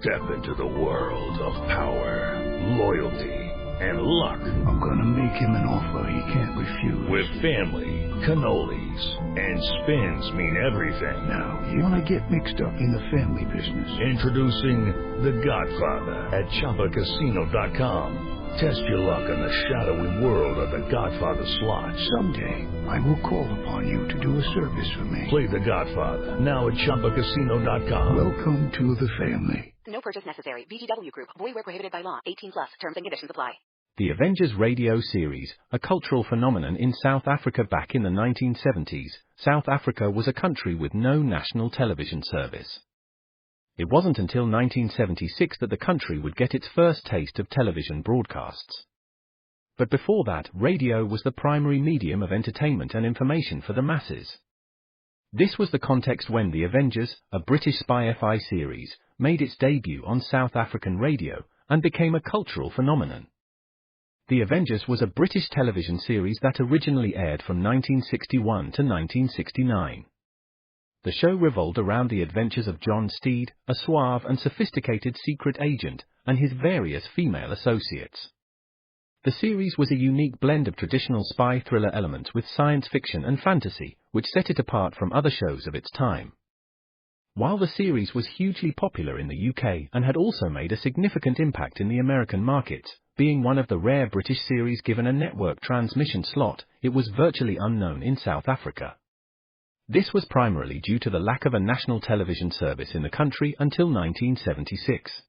Step into the world of power, loyalty, and luck. I'm gonna make him an offer he can't refuse. With family, cannolis, and spins mean everything. Now, you wanna get mixed up in the family business. Introducing The Godfather at ChumbaCasino.com. Test your luck in the shadowy world of The Godfather slot. Someday, I will call upon you to do a service for me. Play The Godfather now at ChumbaCasino.com. Welcome to the family. No purchase necessary. VGW Group. Void where prohibited by law. 18+. Terms and conditions apply. The Avengers radio series, a cultural phenomenon in South Africa back in the 1970s. South Africa was a country with no national television service. It wasn't until 1976 that the country would get its first taste of television broadcasts. But before that, radio was the primary medium of entertainment and information for the masses. This was the context when The Avengers, a British spy FI series, made its debut on South African radio and became a cultural phenomenon. The Avengers was a British television series that originally aired from 1961 to 1969. The show revolved around the adventures of John Steed, a suave and sophisticated secret agent, and his various female associates. The series was a unique blend of traditional spy thriller elements with science fiction and fantasy, which set it apart from other shows of its time. While the series was hugely popular in the UK and had also made a significant impact in the American markets, being one of the rare British series given a network transmission slot, it was virtually unknown in South Africa. This was primarily due to the lack of a national television service in the country until 1976.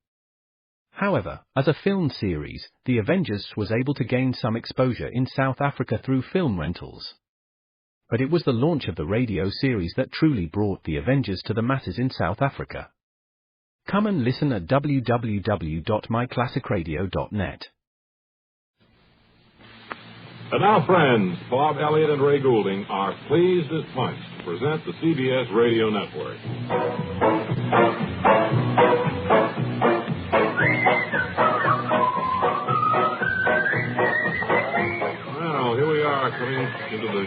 However, as a film series, The Avengers was able to gain some exposure in South Africa through film rentals. But it was the launch of the radio series that truly brought The Avengers to the masses in South Africa. Come and listen at www.myclassicradio.net. And now, friends, Bob Elliott and Ray Goulding are pleased as punch to present the CBS Radio Network. Well, here we are coming into the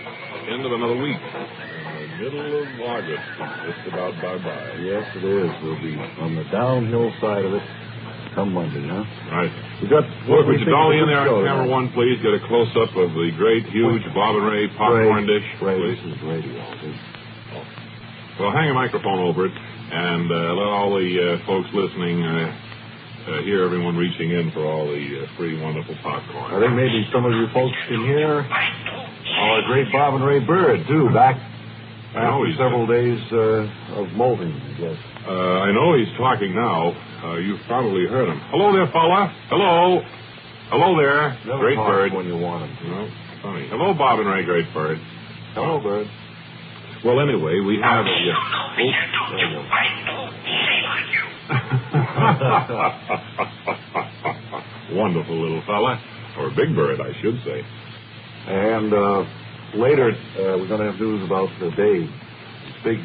end of another week. The middle of August is just about bye-bye. Yes, it is. We'll be on the downhill side of it come Monday, huh? Right. We got. Would you dolly in there on camera one, please? Get a close-up of the great, huge Bob and Ray popcorn dish, please. This is radio. Well, hang a microphone over it and let all the folks listening hear everyone reaching in for all the free, wonderful popcorn. I think maybe some of you folks can hear our great Bob and Ray Bird, too, back after several days of molting, I guess. I know he's talking now. You've probably heard him. Hello there, fella. Hello. Hello there. Never Great Bird. When you want him. No, funny. Hello, Bob and Ray, Great Bird. Hello, Bird. Well, anyway, we have wonderful little fella, or Big Bird, I should say. And later, we're going to have news about the Dave. Big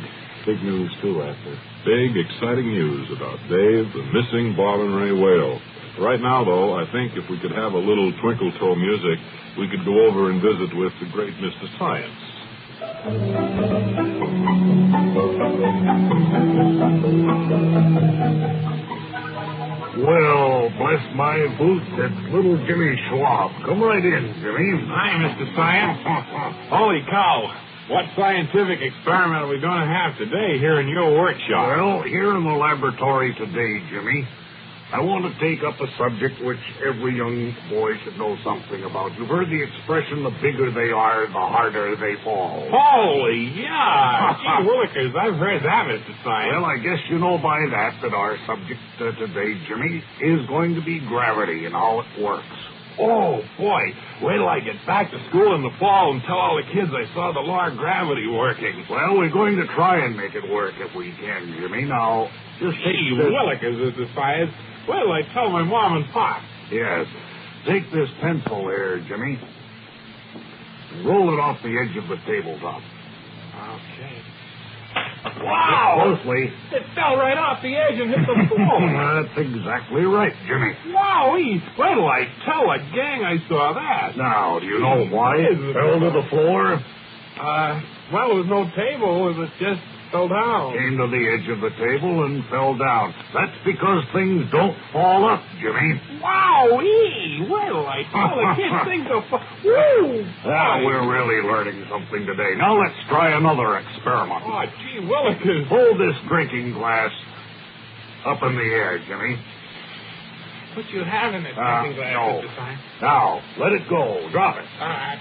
news, too, after. Big, exciting news about Dave, the missing Bob and Ray whale. Right now, though, I think if we could have a little twinkle toe music, we could go over and visit with the great Mr. Science. Well, bless my boots, it's little Jimmy Schwab. Come right in, Jimmy. Hi, Mr. Science. Holy cow. What scientific experiment are we going to have today here in your workshop? Well, here in the laboratory today, Jimmy, I want to take up a subject which every young boy should know something about. You've heard the expression, the bigger they are, the harder they fall. Holy yeah! Gee willikers, I've heard that, Mr. Science. Well, I guess you know by that our subject today, Jimmy, is going to be gravity and how it works. Oh, boy. Wait till I get back to school in the fall and tell all the kids I saw the law of gravity working. Well, we're going to try and make it work if we can, Jimmy. Now, just take Gee willikers, Mr. Science. Wait till I tell my mom and pop. Yes. Take this pencil here, Jimmy. And roll it off the edge of the tabletop. Okay. Wow! Closely. It fell right off the edge and hit the floor. That's exactly right, Jimmy. Wowee! Wait till I tell the gang I saw that. Now, do you know why it fell to the floor? Well, there was no table. It was just Fell down. Came to the edge of the table and fell down. That's because things don't fall up, Jimmy. Wowee! Well, I tell the kids things are... Woo! Now we're really learning something today. Now let's try another experiment. Oh, gee willikers. Hold this drinking glass up in the air, Jimmy. What you have in it, drinking glass, no. Mr. Science? Now, let it go. Drop it. All right.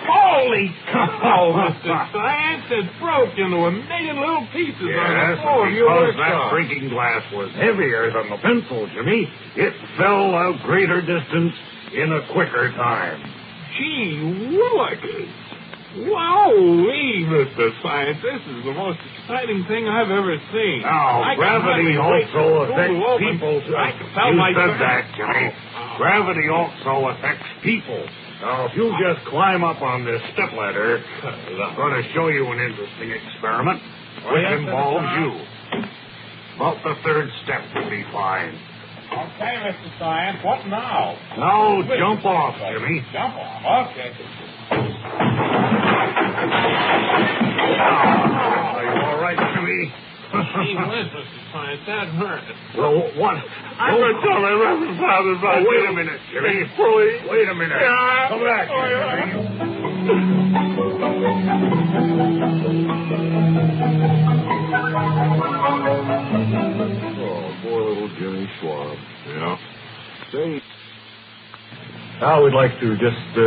Holy cow, Mr. Science, it broke into a million little pieces on the floor of your because workshop. that drinking glass was heavier than the pencil, Jimmy. It fell a greater distance in a quicker time. Gee willikers. Wowee, Mr. Science, this is the most exciting thing I've ever seen. Now, gravity also affects people. I can tell you my said that, Jimmy. Gravity also affects people. Now, if you just climb up on this stepladder, I'm going to show you an interesting experiment which involves you. About the third step will be fine. Okay, Mr. Science, what now? Now, jump off, Jimmy. Jump off, okay. Are you all right, Jimmy? Gee whiz, Mr. Science, that hurt. Well, what? I'm going to tell my Reverend Father about wait a minute, Jimmy. Wait a minute. Yeah. Come back here, Oh, poor little Jimmy Schwab. Yeah. Say, now we'd like to just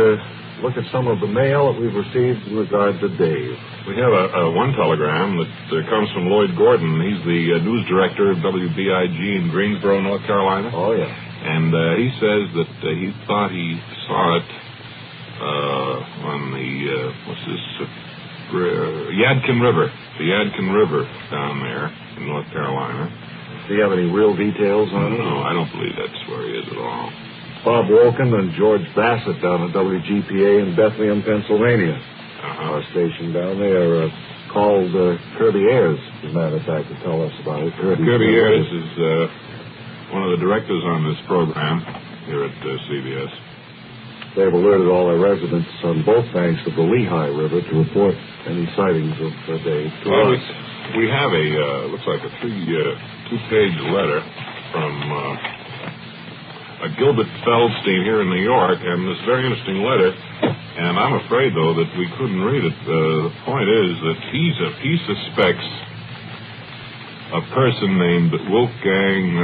look at some of the mail that we've received in regard to Dave. We have one telegram that comes from Lloyd Gordon. He's the news director of WBIG in Greensboro, North Carolina. Oh, yeah. And he says that he thought he saw it on the, Yadkin River. The Yadkin River down there in North Carolina. Do you have any real details on it? No, I don't believe that's where he is at all. Bob Woken and George Bassett down at WGPA in Bethlehem, Pennsylvania. Our station down there called Kirby Ayers, as a matter of fact, to tell us about it. Kirby Ayers is one of the directors on this program here at CBS. They've alerted all their residents on both banks of the Lehigh River to report any sightings of Dave to us. We have looks like a two-page letter from Gilbert Feldstein here in New York, and this very interesting letter. And I'm afraid, though, that we couldn't read it. The point is that he suspects a person named Wolfgang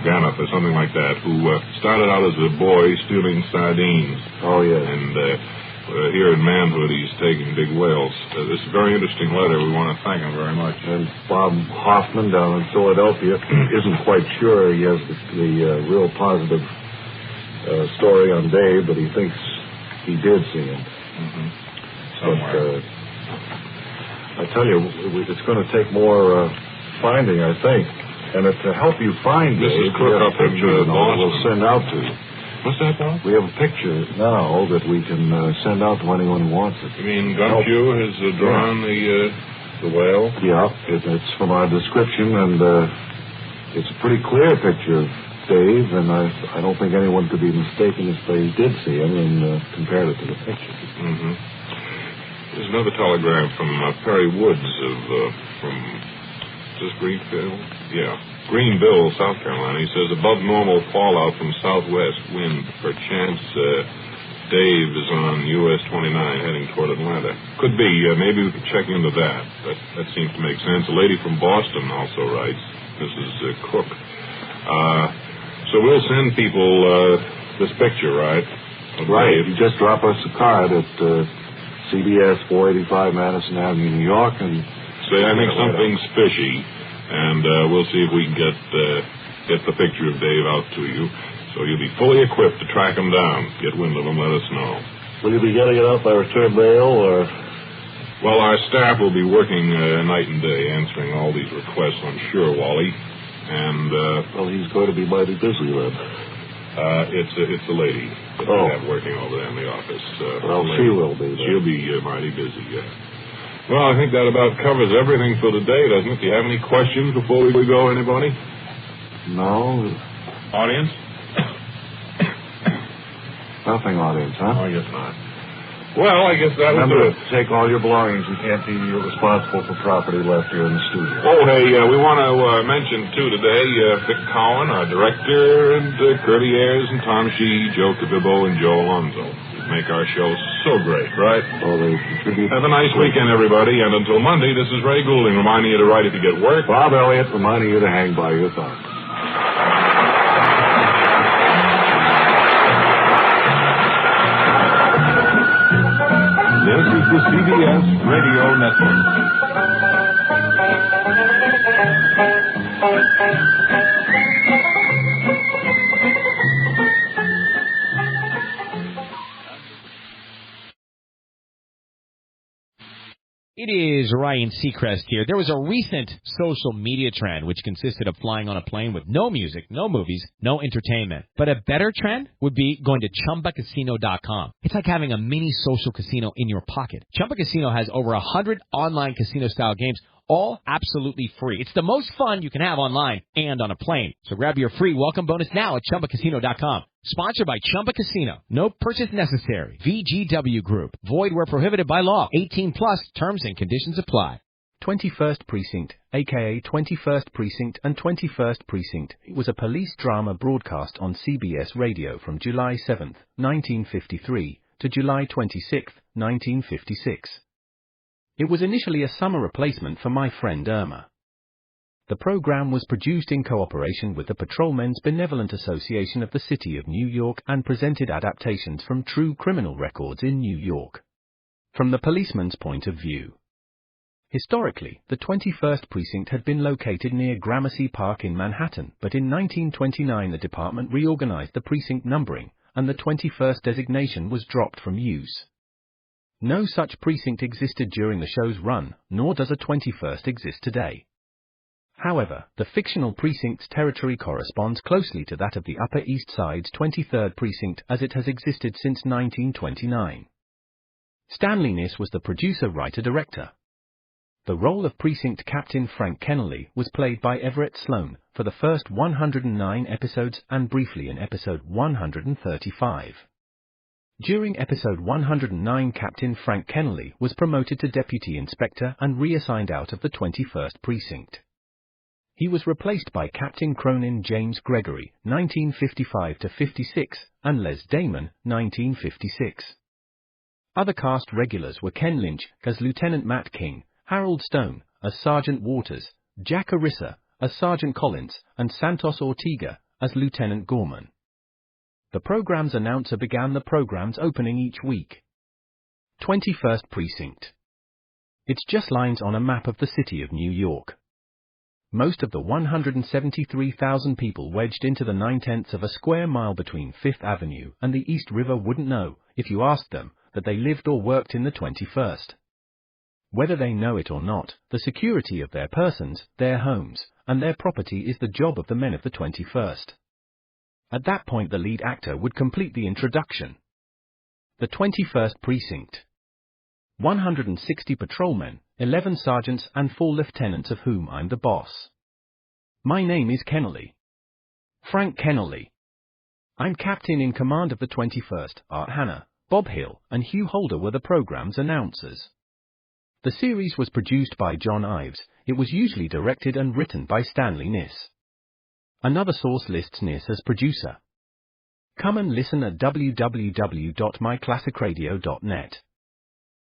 Ganoff or something like that, who started out as a boy stealing sardines. Oh, yes. And here in manhood, he's taking big whales. This is a very interesting letter. We want to thank him very much. And Bob Hoffman down in Philadelphia isn't quite sure he has the real positive story on Dave, but he thinks he did see him. Mm-hmm. Somewhere. But I tell you, it's going to take more finding, I think. And to help you find this Dave, is Cook up in Boston. We'll send out to you. What's that, Bob? We have a picture now that we can send out to anyone who wants it. You mean Gumshoe has drawn the whale? Yeah, it's from our description, and it's a pretty clear picture of Dave, and I don't think anyone could be mistaken if they did see him and compared it to the picture. Mm-hmm. There's another telegram from Perry Woods from Greenville? Yeah. Greenville, South Carolina. He says, above normal fallout from southwest wind. Perchance Dave is on US 29 heading toward Atlanta. Could be. Maybe we could check into that. That seems to make sense. A lady from Boston also writes, Mrs. Cook. So we'll send people this picture, right? Right. You just drop us a card at CBS 485 Madison Avenue, New York, and say, I think something's fishy. And we'll see if we can get the picture of Dave out to you. So you'll be fully equipped to track him down. Get wind of him, let us know. Will you be getting it out by return mail, or? Well, our staff will be working night and day answering all these requests, I'm sure, Wally. And, well, he's going to be mighty busy then. It's a lady that we have working over there in the office. Well, she will be. She'll be mighty busy, yeah. Well, I think that about covers everything for today, doesn't it? Do you have any questions before we go, anybody? No. Audience? Nothing, audience, huh? Oh, I guess not. Well, I guess that'll Remember do it. to take all your belongings. You can't be responsible for property left here in the studio. Oh, hey, we want to mention, too, today, Vic Cowan, our director, and Curly Ayers and Tom Shee, Joe Cabibbo, and Joe Alonzo. Make our show so great, right? Oh, they contribute. Have a nice weekend, everybody, and until Monday, this is Ray Goulding reminding you to write if you get work. Bob Elliott reminding you to hang by your thumb. This is the CBS Radio Network. It is Ryan Seacrest here. There was a recent social media trend which consisted of flying on a plane with no music, no movies, no entertainment. But a better trend would be going to ChumbaCasino.com. It's like having a mini social casino in your pocket. Chumba Casino has over 100 online casino-style games, all absolutely free. It's the most fun you can have online and on a plane. So grab your free welcome bonus now at ChumbaCasino.com. Sponsored by Chumba Casino. No purchase necessary. VGW Group. Void where prohibited by law. 18 plus. Terms and conditions apply. 21st Precinct, aka 21st Precinct and 21st Precinct, was a police drama broadcast on CBS Radio from July 7, 1953 to July 26, 1956. It was initially a summer replacement for My Friend Irma. The program was produced in cooperation with the Patrolmen's Benevolent Association of the City of New York and presented adaptations from true criminal records in New York. From the policeman's point of view. Historically, the 21st Precinct had been located near Gramercy Park in Manhattan, but in 1929 the department reorganized the precinct numbering, and the 21st designation was dropped from use. No such precinct existed during the show's run, nor does a 21st exist today. However, the fictional precinct's territory corresponds closely to that of the Upper East Side's 23rd Precinct as it has existed since 1929. Stanley Niss was the producer, writer, director. The role of Precinct Captain Frank Kennelly was played by Everett Sloan for the first 109 episodes and briefly in episode 135. During episode 109, Captain Frank Kennelly was promoted to deputy inspector and reassigned out of the 21st Precinct. He was replaced by Captain Cronin James Gregory, 1955-56, and Les Damon, 1956. Other cast regulars were Ken Lynch as Lieutenant Matt King, Harold Stone as Sergeant Waters, Jack Arissa as Sergeant Collins, and Santos Ortega as Lieutenant Gorman. The program's announcer began the program's opening each week. 21st Precinct. It's just lines on a map of the city of New York. Most of the 173,000 people wedged into the 9/10 of a square mile between 5th Avenue and the East River wouldn't know, if you asked them, that they lived or worked in the 21st. Whether they know it or not, the security of their persons, their homes, and their property is the job of the men of the 21st. At that point the lead actor would complete the introduction. The 21st Precinct. 160 patrolmen, 11 sergeants and 4 lieutenants of whom I'm the boss. My name is Kennelly. Frank Kennelly. I'm captain in command of the 21st. Art Hanna, Bob Hill and Hugh Holder were the program's announcers. The series was produced by John Ives. It was usually directed and written by Stanley Niss. Another source lists Niss as producer. Come and listen at www.myclassicradio.net.